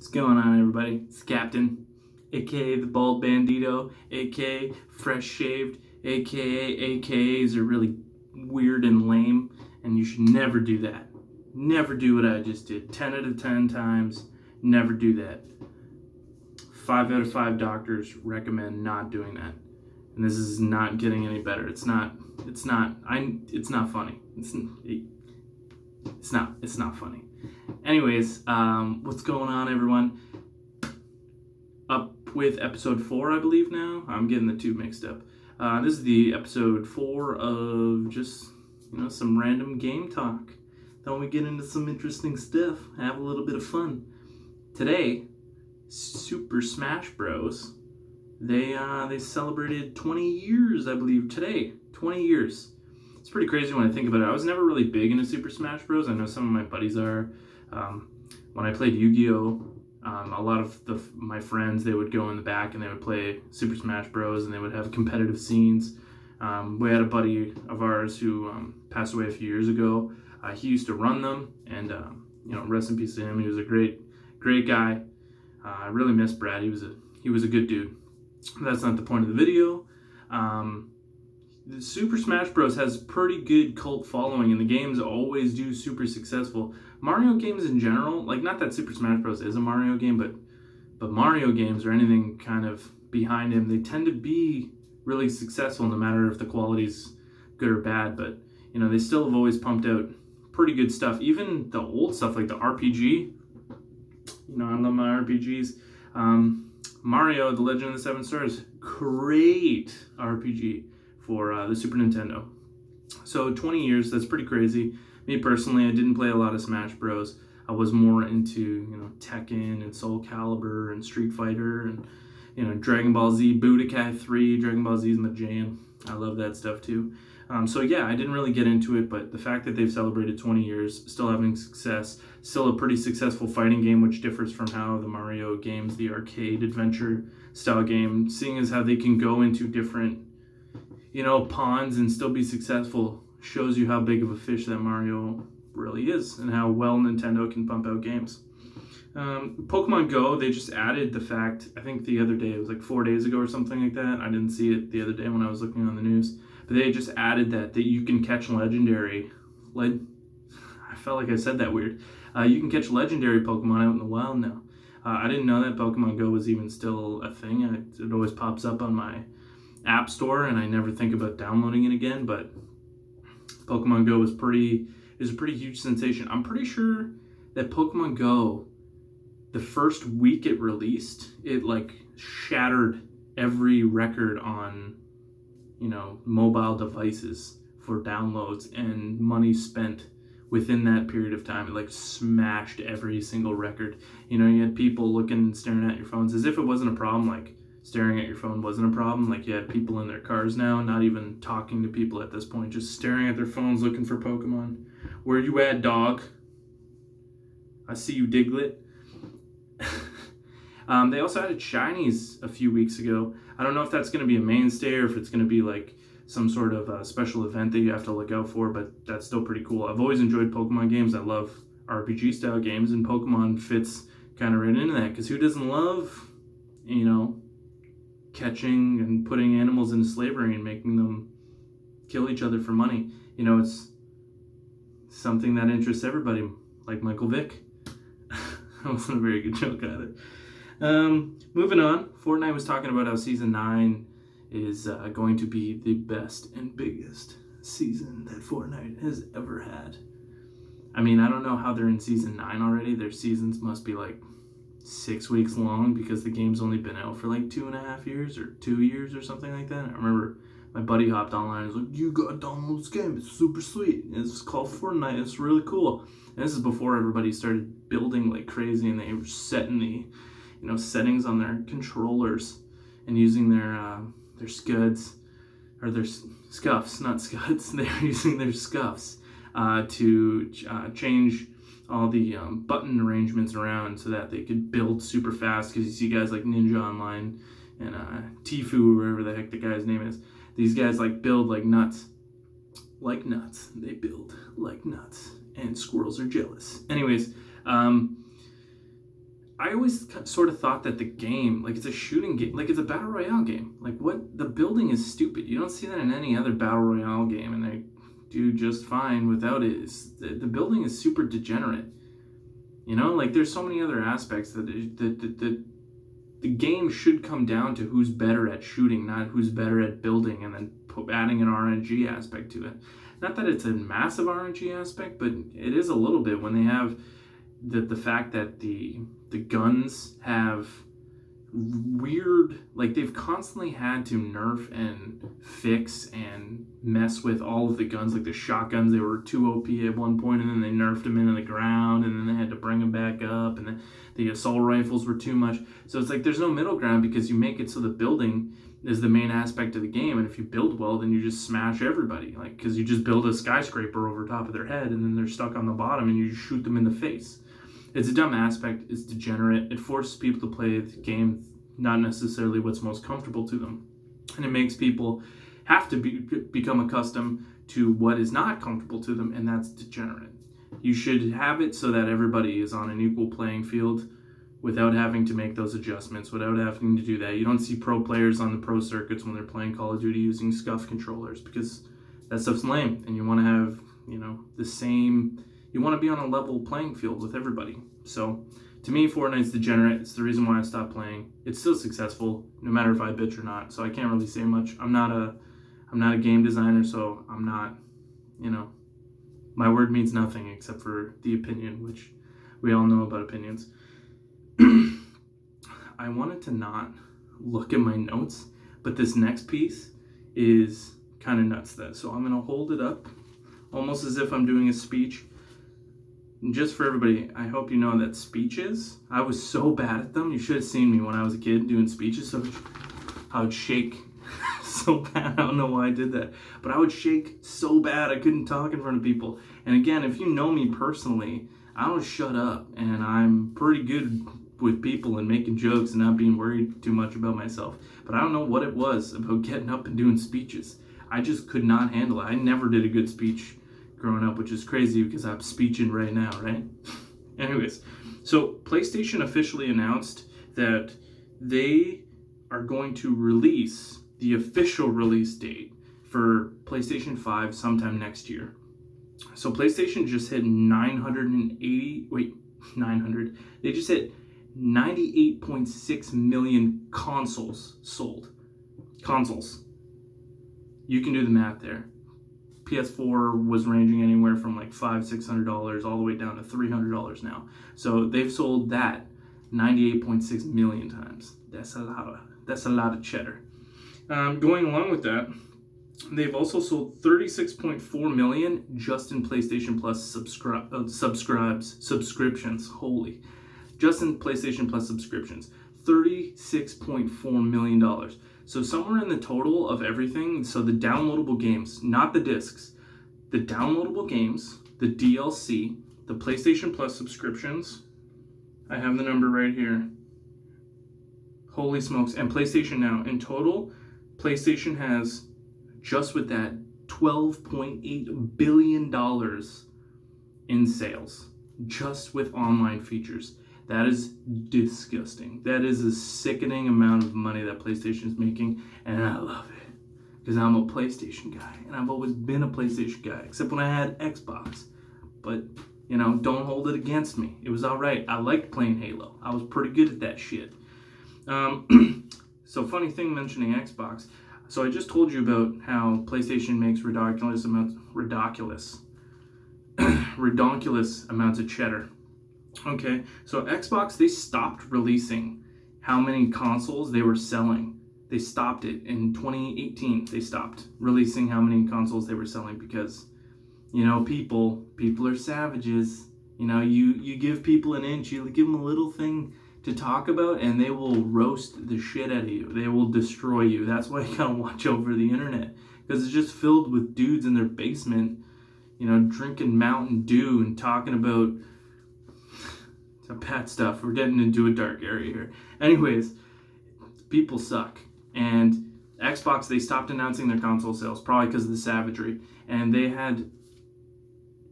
What's going on, everybody? It's Captain, aka the Bald Bandito, aka Fresh Shaved, aka AKAs are really weird and lame, and you should never do that. Never do what I just did. 10 out of 10 times, never do that. 5 out of 5 doctors recommend not doing that. And this is not getting any better. It's not funny. It's not funny. Anyways, what's going on, everyone? Up with episode 4, I believe now. I'm getting the two mixed up. This is the episode 4 of just, some random game talk. Then we get into some interesting stuff, have a little bit of fun. Today, Super Smash Bros. They celebrated 20 years, I believe, today. 20 years. It's pretty crazy when I think about it. I was never really big into Super Smash Bros. I know some of my buddies are. When I played Yu-Gi-Oh, a lot of my friends, they would go in the back and they would play Super Smash Bros. And they would have competitive scenes. We had a buddy of ours who passed away a few years ago. He used to run them, and rest in peace to him. He was a great guy. I really miss Brad. He was a good dude. That's not the point of the video. The Super Smash Bros. Has pretty good cult following, and the games always do super successful. Mario games in general, like, not that Super Smash Bros. Is a Mario game, but Mario games or anything kind of behind him, they tend to be really successful no matter if the quality's good or bad. But, they still have always pumped out pretty good stuff. Even the old stuff, like the RPG, I love my RPGs. Mario, The Legend of the Seven Stars, great RPG for the Super Nintendo. So 20 years, that's pretty crazy. Me personally, I didn't play a lot of Smash Bros. I was more into, Tekken and Soul Calibur and Street Fighter and, Dragon Ball Z, Budokai 3, Dragon Ball Z is my jam. I love that stuff too. So yeah, I didn't really get into it, but the fact that they've celebrated 20 years, still having success, still a pretty successful fighting game, which differs from how the Mario games, the arcade adventure style game, seeing as how they can go into different, ponds and still be successful, shows you how big of a fish that Mario really is and how well Nintendo can pump out games. Pokemon Go, they just added the fact, I think the other day, it was like 4 days ago or something like that. I didn't see it the other day when I was looking on the news. But they just added that you can catch legendary. I felt like I said that weird. You can catch legendary Pokemon out in the wild now. I didn't know that Pokemon Go was even still a thing. It always pops up on my app store, and I never think about downloading it again. But Pokemon Go is a pretty huge sensation. I'm pretty sure that Pokemon Go, the first week it released, it shattered every record on mobile devices for downloads and money spent within that period of time. It smashed every single record. You had people looking and staring at your phones as if it wasn't a problem. Like, staring at your phone wasn't a problem. Like, you had people in their cars now, not even talking to people at this point, just staring at their phones looking for Pokemon. Where you at, dog? I see you, Diglett. They also added shinies a few weeks ago. I don't know if that's going to be a mainstay or if it's going to be some sort of special event that you have to look out for, but that's still pretty cool. I've always enjoyed Pokemon games. I love RPG style games, and Pokemon fits kind of right into that, because who doesn't love, catching and putting animals into slavery and making them kill each other for money? It's something that interests everybody, like Michael Vick. That wasn't a very good joke either. Moving on, Fortnite was talking about how Season 9 is going to be the best and biggest season that Fortnite has ever had. I mean, I don't know how they're in Season 9 already. Their seasons must be 6 weeks long, because the game's only been out for 2.5 years or 2 years or something like that. I remember my buddy hopped online and was like, "You gotta download this game, it's super sweet. It's called Fortnite, it's really cool." And this is before everybody started building like crazy, and they were setting the settings on their controllers and using their scuds, or their scuffs, not scuds. They're using their scuffs to change all the button arrangements around so that they could build super fast. Because you see guys like Ninja Online and Tfue, wherever the heck the guy's name is. These guys build like nuts. They build like nuts, and squirrels are jealous. Anyways, I always sort of thought that the game, like it's a shooting game, like it's a battle royale game. Like what? The building is stupid. You don't see that in any other battle royale game, and they do just fine without it. The building is super degenerate. You know, like there's so many other aspects that the game should come down to who's better at shooting, not who's better at building, and then adding an RNG aspect to it. Not that it's a massive RNG aspect, but it is a little bit when they have the fact that the guns have weird, like they've constantly had to nerf and fix and mess with all of the guns. Like the shotguns, they were too OP at one point, and then they nerfed them into the ground, and then they had to bring them back up, and then the assault rifles were too much. So it's like there's no middle ground, because you make it so the building is the main aspect of the game, and if you build well, then you just smash everybody, like because you just build a skyscraper over top of their head, and then they're stuck on the bottom, and you just shoot them in the face. It's a dumb aspect. It's degenerate. It forces people to play the game not necessarily what's most comfortable to them. And it makes people have to become accustomed to what is not comfortable to them, and that's degenerate. You should have it so that everybody is on an equal playing field without having to make those adjustments, without having to do that. You don't see pro players on the pro circuits when they're playing Call of Duty using SCUF controllers, because that stuff's lame, and you want to have, the same... You want to be on a level playing field with everybody. So, to me, Fortnite's degenerate. It's the reason why I stopped playing. It's still successful, no matter if I bitch or not. So I can't really say much. I'm not a game designer, so I'm not, my word means nothing except for the opinion, which we all know about opinions. I wanted to not look at my notes, but this next piece is kind of nuts. So I'm going to hold it up almost as if I'm doing a speech. Just for everybody, I hope you know that speeches, I was so bad at them. You should have seen me when I was a kid doing speeches. So I would shake so bad. I don't know why I did that. But I would shake so bad I couldn't talk in front of people. And again, if you know me personally, I don't shut up. And I'm pretty good with people and making jokes and not being worried too much about myself. But I don't know what it was about getting up and doing speeches. I just could not handle it. I never did a good speech growing up, which is crazy because I'm speeching right now, right? Anyways, so PlayStation officially announced that they are going to release the official release date for PlayStation 5 sometime next year. So PlayStation just hit 900. They just hit 98.6 million consoles sold. Consoles. You can do the math there. PS4 was ranging anywhere from like $500-$600 all the way down to $300 now. So they've sold that 98.6 million times. That's a lot of cheddar. Going along with that, they've also sold 36.4 million just in PlayStation Plus subscriptions. Holy. Just in PlayStation Plus subscriptions. $36.4 million. So somewhere in the total of everything, so the downloadable games, not the discs, the downloadable games, the DLC, the PlayStation Plus subscriptions, I have the number right here. Holy smokes. And PlayStation Now. In total, PlayStation has, just with that, $12.8 billion in sales. Just with online features. That is disgusting. That is a sickening amount of money that PlayStation is making, and I love it. Because I'm a PlayStation guy, and I've always been a PlayStation guy, except when I had Xbox. But, don't hold it against me. It was alright. I liked playing Halo. I was pretty good at that shit. So funny thing mentioning Xbox. So I just told you about how PlayStation makes redonkulous amounts of cheddar. Okay, so Xbox, they stopped releasing how many consoles they were selling. They stopped it in 2018. They stopped releasing how many consoles they were selling because, people are savages. You give people an inch, you give them a little thing to talk about, and they will roast the shit out of you. They will destroy you. That's why you gotta watch over the internet, because it's just filled with dudes in their basement, drinking Mountain Dew and talking about bad stuff. We're getting into a dark area here. Anyways, people suck. And Xbox, they stopped announcing their console sales, probably because of the savagery. And they had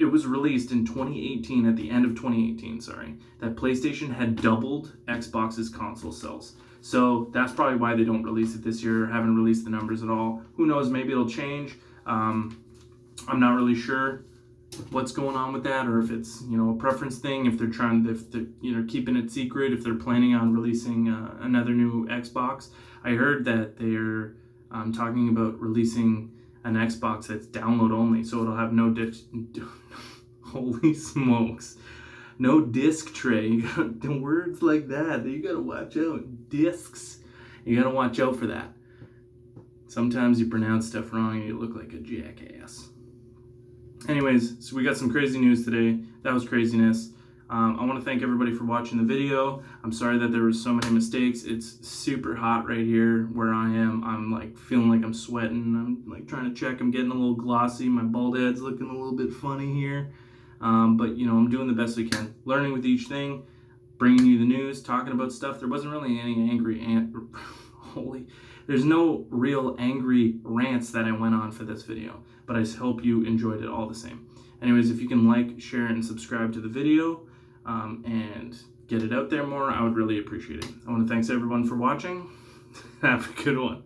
it was released in 2018, at the end of 2018, sorry, that PlayStation had doubled Xbox's console sales. So that's probably why they don't release it this year, haven't released the numbers at all. Who knows, maybe it'll change. I'm not really sure what's going on with that, or if it's, you know, a preference thing, if they're you know, keeping it secret, if they're planning on releasing another new Xbox. I heard that they're talking about releasing an Xbox that's download only, so it'll have no disc. Holy smokes, no disc tray. The words like that, you gotta watch out. Discs, you gotta watch out for that. Sometimes you pronounce stuff wrong and you look like a jackass. Anyways, so we got some crazy news today. That was craziness. I want to thank everybody for watching the video. I'm sorry that there was so many mistakes. It's super hot right here where I am. I'm like feeling like I'm sweating. I'm like trying to check. I'm getting a little glossy. My bald head's looking a little bit funny here. But you know, I'm doing the best I can. Learning with each thing, bringing you the news, talking about stuff. There wasn't really any there's no real angry rants that I went on for this video, but I hope you enjoyed it all the same. Anyways, if you can like, share, and subscribe to the video, and get it out there more, I would really appreciate it. I want to thank everyone for watching. Have a good one.